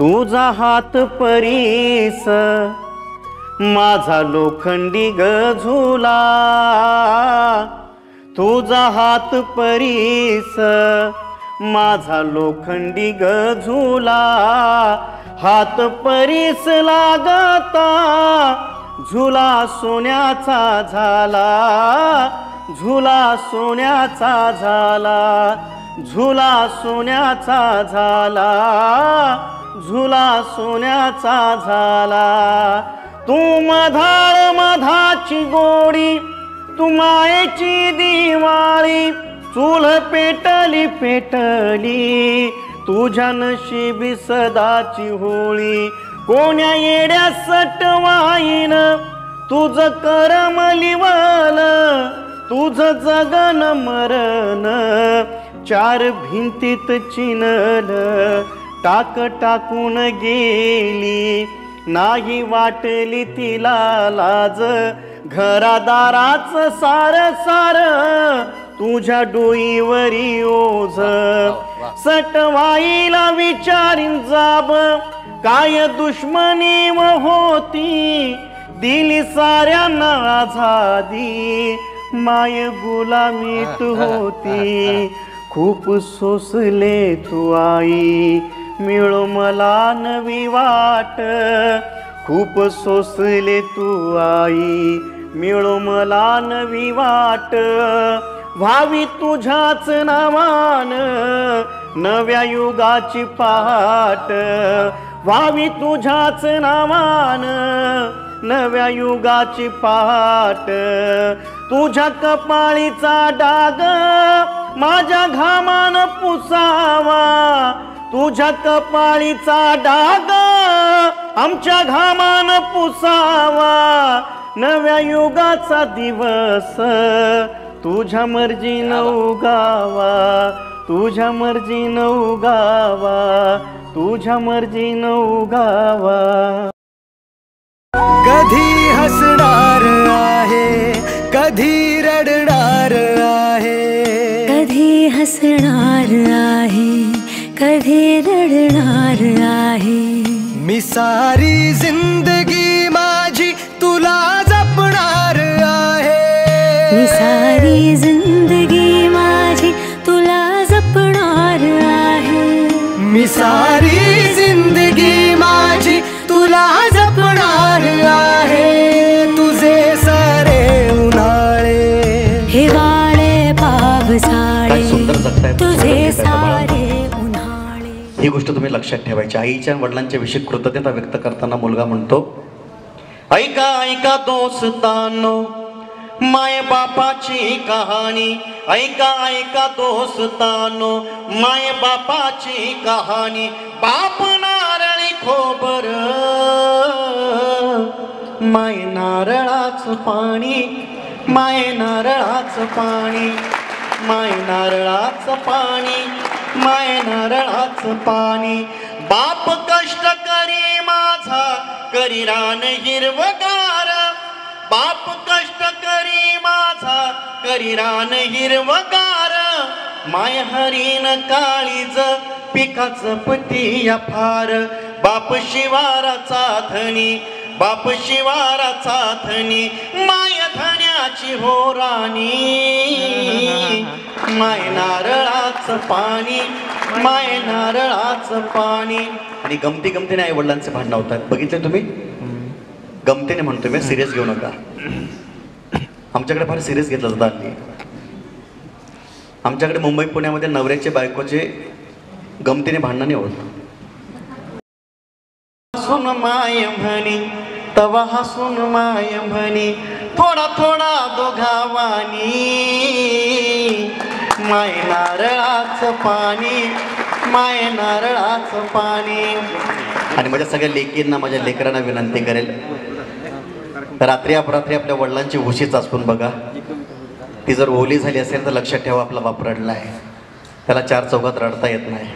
तुझा हात परीस माझा लोखंडी गझुला, तुझा हात परीस माझा लोखंडी गझुला, हात परीस लागता झुला सोन्याचा झाला, झुला सोन्याचा झाला, झुला सोन्याचा झाला, झुला सोन्याचा झाला। तू मधाळ मधाची गोडी, तू मायेची दिवाळी, चूल पेटली पेटली तुझ्या नशिबी सदाची होळी। कोण्या येड्या सटवाईन तुझ करम लिवल, तुझ जगन मरण चार भिंतीत चिनल, टाक टाकून गेली नाही वाटली तिला लाज, घरादाराच सार सार तुझ्या डोईवरी ओझ। सटवाईला विचारीन जाब काय दुश्मनी व होती, दिली साऱ्यांना आझादी माय गुलामीत होती। खूप सोसले तू आई मिळो मला नवी वाट, खूप सोसले तू आई मिळो मला नवी वाट। व्हावी तुझ्याच नावान नव्या युगाची पहाट, व्हावी तुझ्याच नावान नव्या युगाची पहाट। तुझ्या कपाळीचा डाग माझ्या घामान पुसावा, तुझ्या कपाळीचा डाग आमच्या घामान पुसावा। नव्या युगाचा दिवस तुझ्या मर्जीनं उगावा, तुझ्या मर्जीनं उगावा, तुझ्या मर्जीनं उगावा। कधी हसणार आहे कधी रडणार आहे, कधी हसणार आहे कधी रडणार आहे। मी सारी जिंदगी माझी तुला जपणार आहे, मी सारी जिंदगी माझी तुला जपणार आहे, मी सारी जिंदगी माझी तुला जपणार आहे। तुझे सारे उन्हाळे हिवाळे पावसाळे तुझे सारे उन्हाळे। ही गोष्ट तुम्ही लक्षात ठेवायची। आईच्या वडिलांच्या विषयी कृतज्ञता व्यक्त करताना मुलगा म्हणतो, ऐका ऐका दोस्तानो माय बापाची कहाणी, ऐका ऐका दोस्तानो माय बापाची कहाणी। बाप नारळी खोबर माय नारळाच पाणी, माय नारळाच पाणी, माय नारळाच पाणी, माय नारळाच पाणी। बाप कष्ट करी माझा करी रान हिरवगार, बाप कष्ट करी माझा करी रान हिरवगार। माय हरीन काळीज पिकाचं पतिया फार, बाप शिवाराचा धनी, बाप शिवाराचा धनी, माय धन्याची हो राणी। माय नारळाच पाणी, माय नारळाच पाणी। आणि गमती गमतीने आई वडिलांचे भांडण होतात, बघितले तुम्ही? गमतीने म्हणतो मी, सिरियस घेऊ नका। आमच्याकडे फार सिरियस घेतलं जातं हल्ली। आमच्याकडे मुंबई पुण्यामध्ये नवऱ्याचे बायकोचे गमतीने भांडणे होत। हसून माय म्हणी तवा हसून माय म्हणी, थोडा थोडा दोघावानी माय नारळाच पाणी, माय नारळाच पाणी। आणि माझ्या सगळ्या लेकींना माझ्या लेकरांना विनंती करेल, रात्री अपरात्री आपल्या वडिलांची उशी चाचपून बघा। ती जर ओली झाली असेल तर लक्षात ठेवा आपला बाप रडला आहे, त्याला चार चौघात रडता येत नाही।